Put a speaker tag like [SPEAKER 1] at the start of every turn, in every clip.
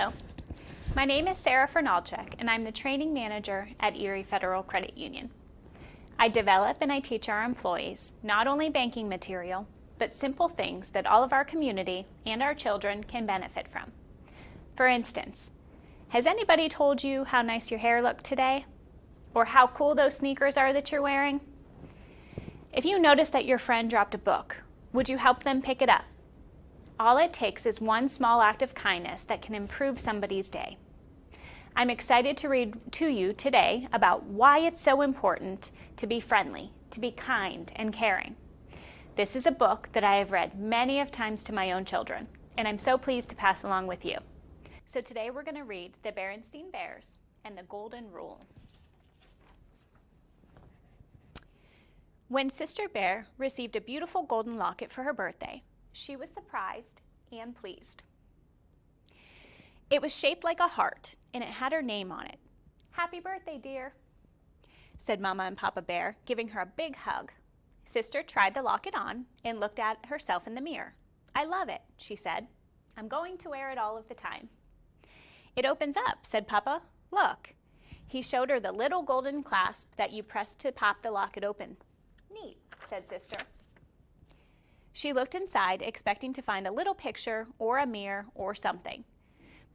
[SPEAKER 1] Hello, my name is Sarah Fornalczyk, and I'm the training manager at Erie Federal Credit Union. I develop and I teach our employees not only banking material, but simple things that all of our community and our children can benefit from. For instance, has anybody told you how nice your hair looked today? Or how cool those sneakers are that you're wearing? If you notice that your friend dropped a book, would you help them pick it up? All it takes is one small act of kindness that can improve somebody's day. I'm excited to read to you today about why it's so important to be friendly, to be kind and caring. This is a book that I have read many of times to my own children, and I'm so pleased to pass along with you. So today we're going to read The Berenstain Bears and the Golden Rule. When Sister Bear received a beautiful golden locket for her birthday, she was surprised and pleased. It was shaped like a heart, and it had her name on it. "Happy birthday, dear," said Mama and Papa Bear, giving her a big hug. Sister tried the locket on and looked at herself in the mirror. "I love it," she said. "I'm going to wear it all of the time." "It opens up," said Papa. "Look." He showed her the little golden clasp that you press to pop the locket open. "Neat," said Sister. She looked inside, expecting to find a little picture or a mirror or something.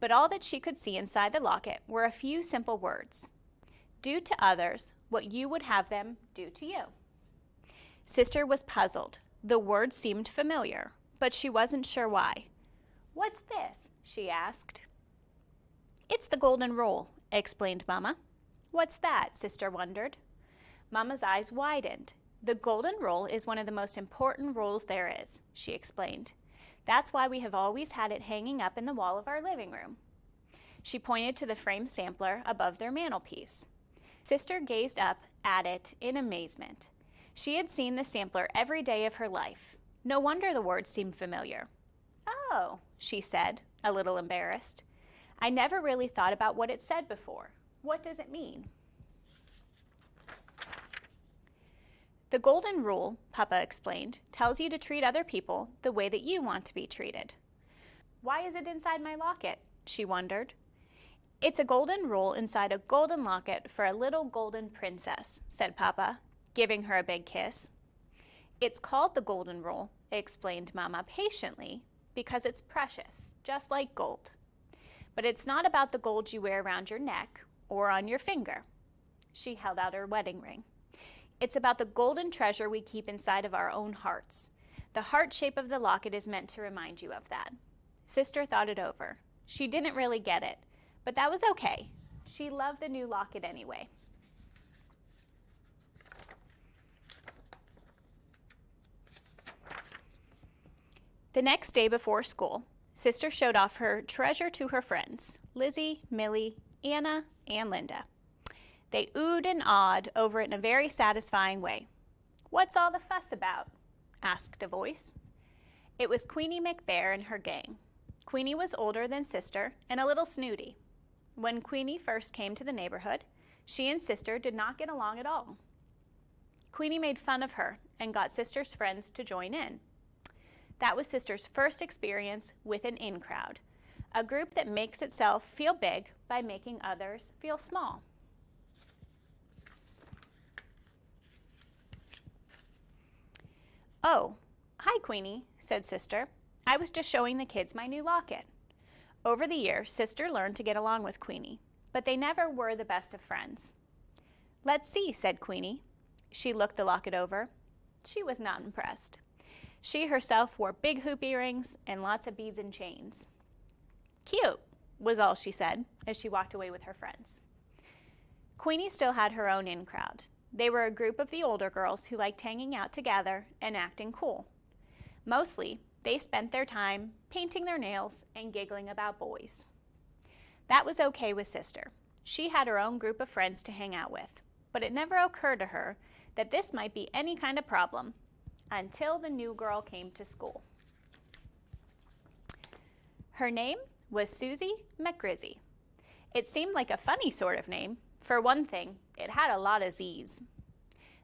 [SPEAKER 1] But all that she could see inside the locket were a few simple words. "Do to others what you would have them do to you." Sister was puzzled. The words seemed familiar, but she wasn't sure why. "What's this?" she asked. "It's the Golden Rule," explained Mama. "What's that?" Sister wondered. Mama's eyes widened. "The Golden Rule is one of the most important rules there is," she explained. "That's why we have always had it hanging up in the wall of our living room." She pointed to the framed sampler above their mantelpiece. Sister gazed up at it in amazement. She had seen the sampler every day of her life. No wonder the words seemed familiar. "Oh," she said, a little embarrassed. "I never really thought about what it said before. What does it mean?" "The Golden Rule," Papa explained, "tells you to treat other people the way that you want to be treated." "Why is it inside my locket?" she wondered. "It's a golden rule inside a golden locket for a little golden princess," said Papa, giving her a big kiss. "It's called the Golden Rule," explained Mama patiently, "because it's precious, just like gold. But it's not about the gold you wear around your neck or on your finger." She held out her wedding ring. "It's about the golden treasure we keep inside of our own hearts. The heart shape of the locket is meant to remind you of that." Sister thought it over. She didn't really get it, but that was okay. She loved the new locket anyway. The next day before school, Sister showed off her treasure to her friends, Lizzie, Millie, Anna, and Linda. They oohed and awed over it in a very satisfying way. "What's all the fuss about?" asked a voice. It was Queenie McBear and her gang. Queenie was older than Sister and a little snooty. When Queenie first came to the neighborhood, she and Sister did not get along at all. Queenie made fun of her and got Sister's friends to join in. That was Sister's first experience with an in crowd, a group that makes itself feel big by making others feel small. "Oh, hi, Queenie," said Sister. "I was just showing the kids my new locket." Over the years, Sister learned to get along with Queenie, but they never were the best of friends. "Let's see," said Queenie. She looked the locket over. She was not impressed. She herself wore big hoop earrings and lots of beads and chains. "Cute," was all she said as she walked away with her friends. Queenie still had her own in crowd. They were a group of the older girls who liked hanging out together and acting cool. Mostly, they spent their time painting their nails and giggling about boys. That was okay with Sister. She had her own group of friends to hang out with, but it never occurred to her that this might be any kind of problem until the new girl came to school. Her name was Susie McGrizzy. It seemed like a funny sort of name. For one thing, it had a lot of Z's.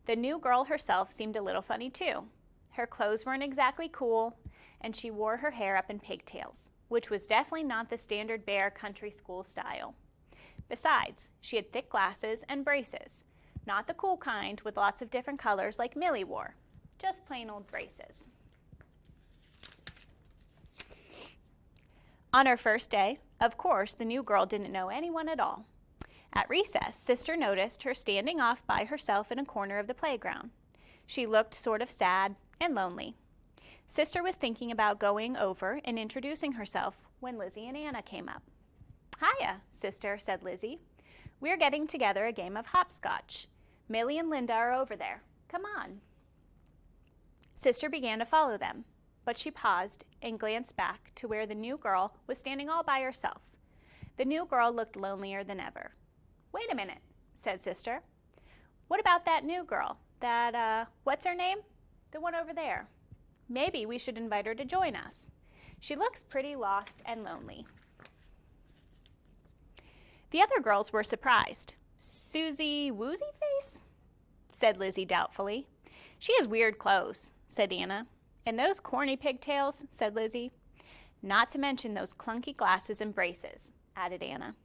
[SPEAKER 1] The new girl herself seemed a little funny too. Her clothes weren't exactly cool, and she wore her hair up in pigtails, which was definitely not the standard Bear country school style. Besides, she had thick glasses and braces, not the cool kind with lots of different colors like Millie wore, just plain old braces. On her first day, of course, the new girl didn't know anyone at all. At recess, Sister noticed her standing off by herself in a corner of the playground. She looked sort of sad and lonely. Sister was thinking about going over and introducing herself when Lizzie and Anna came up. "Hiya, Sister," said Lizzie. "We're getting together a game of hopscotch. Millie and Linda are over there. Come on." Sister began to follow them, but she paused and glanced back to where the new girl was standing all by herself. The new girl looked lonelier than ever. "Wait a minute," said Sister. "What about that new girl? What's her name? The one over there. Maybe we should invite her to join us. She looks pretty lost and lonely." The other girls were surprised. "Susie Woozy Face?" said Lizzie doubtfully. "She has weird clothes," said Anna. "And those corny pigtails," said Lizzie. "Not to mention those clunky glasses and braces," added Anna.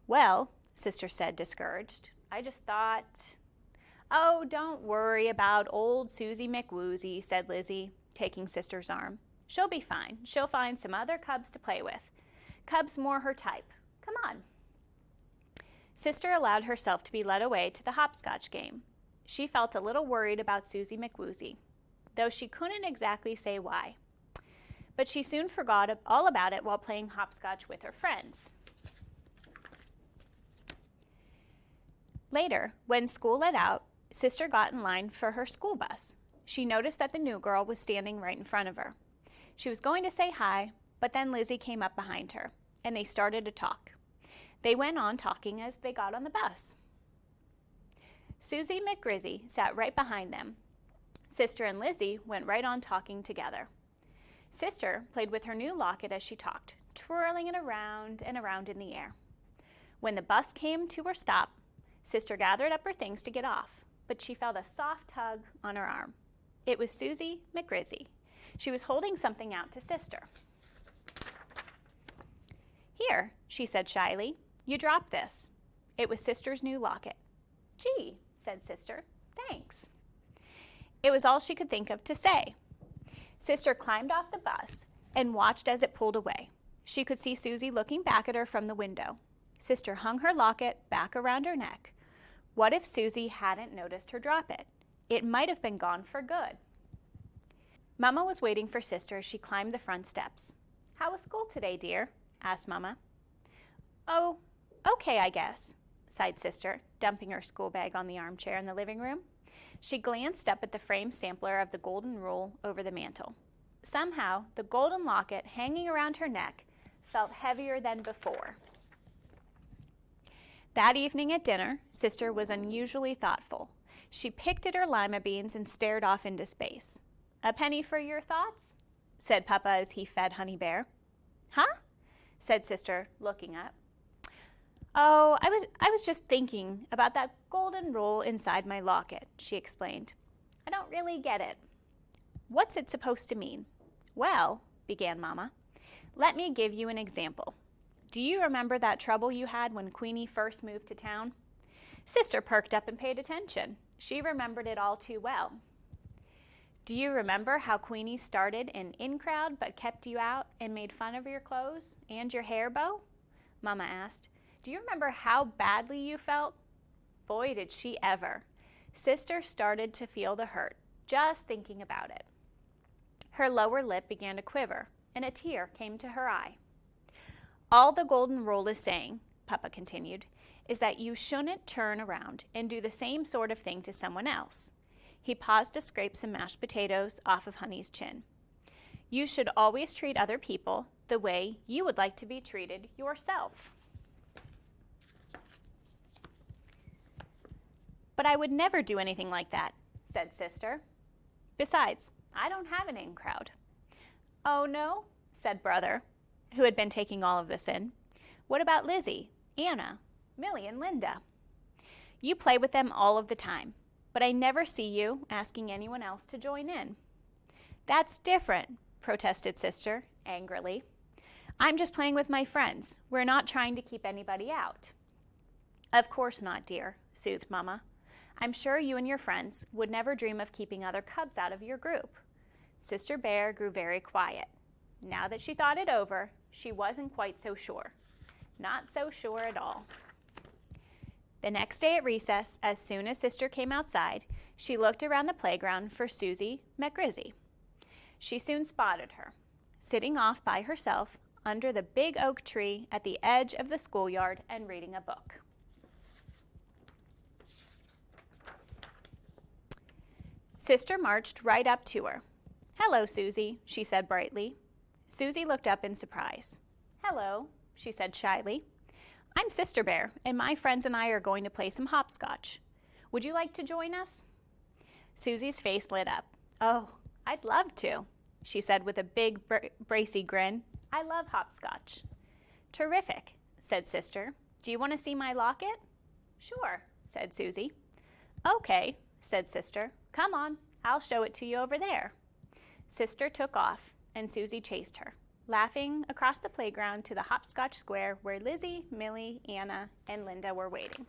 [SPEAKER 1] "Well," Sister said, discouraged, "I just thought—" "Oh, don't worry about old Susie McWoozy," said Lizzie, taking Sister's arm. "She'll be fine. She'll find some other cubs to play with. Cubs more her type. Come on." Sister allowed herself to be led away to the hopscotch game. She felt a little worried about Susie McWoozy, though she couldn't exactly say why. But she soon forgot all about it while playing hopscotch with her friends. Later, when school let out, Sister got in line for her school bus. She noticed that the new girl was standing right in front of her. She was going to say hi, but then Lizzie came up behind her, and they started to talk. They went on talking as they got on the bus. Susie McGrizzy sat right behind them. Sister and Lizzie went right on talking together. Sister played with her new locket as she talked, twirling it around and around in the air. When the bus came to her stop, Sister gathered up her things to get off, but she felt a soft tug on her arm. It was Susie McGrizzy. She was holding something out to Sister. "Here," she said shyly. "You dropped this." It was Sister's new locket. "Gee," said Sister, "thanks." It was all she could think of to say. Sister climbed off the bus and watched as it pulled away. She could see Susie looking back at her from the window. Sister hung her locket back around her neck. What if Susie hadn't noticed her drop it? It might have been gone for good. Mama was waiting for Sister as she climbed the front steps. "How was school today, dear?" asked Mama. "Oh, okay, I guess," sighed Sister, dumping her school bag on the armchair in the living room. She glanced up at the framed sampler of the golden rule over the mantel. Somehow, the golden locket hanging around her neck felt heavier than before. That evening at dinner, Sister was unusually thoughtful. She picked at her lima beans and stared off into space. "A penny for your thoughts?" said Papa as he fed Honey Bear. "Huh?" said Sister, looking up. "Oh, I was just thinking about that golden rule inside my locket," she explained. "I don't really get it." "What's it supposed to mean?" "Well," began Mama, "let me give you an example. Do you remember that trouble you had when Queenie first moved to town?" Sister perked up and paid attention. She remembered it all too well. "Do you remember how Queenie started an in-crowd but kept you out and made fun of your clothes and your hair bow?" Mama asked. "Do you remember how badly you felt?" Boy, did she ever. Sister started to feel the hurt, just thinking about it. Her lower lip began to quiver, and a tear came to her eye. "All the golden rule is saying," Papa continued, "is that you shouldn't turn around and do the same sort of thing to someone else." He paused to scrape some mashed potatoes off of Honey's chin. "You should always treat other people the way you would like to be treated yourself." "But I would never do anything like that," said Sister. "Besides, I don't have an in-crowd." "Oh, no?" said Brother, who had been taking all of this in. "What about Lizzie, Anna, Millie, and Linda?" "You play with them all of the time, but I never see you asking anyone else to join in." "That's different," protested Sister, angrily. I'm just playing with my friends. We're not trying to keep anybody out. Of course not, dear, soothed Mama. I'm sure you and your friends would never dream of keeping other cubs out of your group. Sister Bear grew very quiet. Now that she thought it over, she wasn't quite so sure. Not so sure at all. The next day at recess, as soon as Sister came outside, she looked around the playground for Susie McGrizzy. She soon spotted her, sitting off by herself under the big oak tree at the edge of the schoolyard and reading a book. Sister marched right up to her. "Hello, Susie," she said brightly. Susie looked up in surprise. "Hello," she said shyly. "I'm Sister Bear, and my friends and I are going to play some hopscotch. Would you like to join us?" Susie's face lit up. "Oh, I'd love to," she said with a big, bracy grin. "I love hopscotch." "Terrific," said Sister. "Do you want to see my locket?" "Sure," said Susie. "Okay," said Sister. "Come on, I'll show it to you over there." Sister took off, and Susie chased her, laughing across the playground to the hopscotch square where Lizzie, Millie, Anna, and Linda were waiting.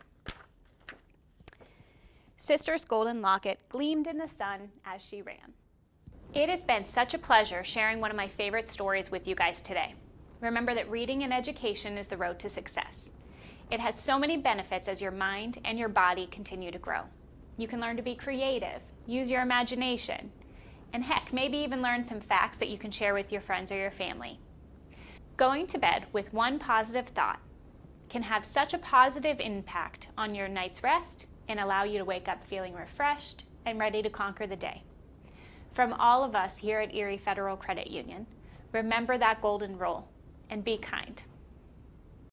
[SPEAKER 1] Sister's golden locket gleamed in the sun as she ran. It has been such a pleasure sharing one of my favorite stories with you guys today. Remember that reading and education is the road to success. It has so many benefits as your mind and your body continue to grow. You can learn to be creative, use your imagination, and heck, maybe even learn some facts that you can share with your friends or your family. Going to bed with one positive thought can have such a positive impact on your night's rest and allow you to wake up feeling refreshed and ready to conquer the day. From all of us here at Erie Federal Credit Union, remember that golden rule and be kind.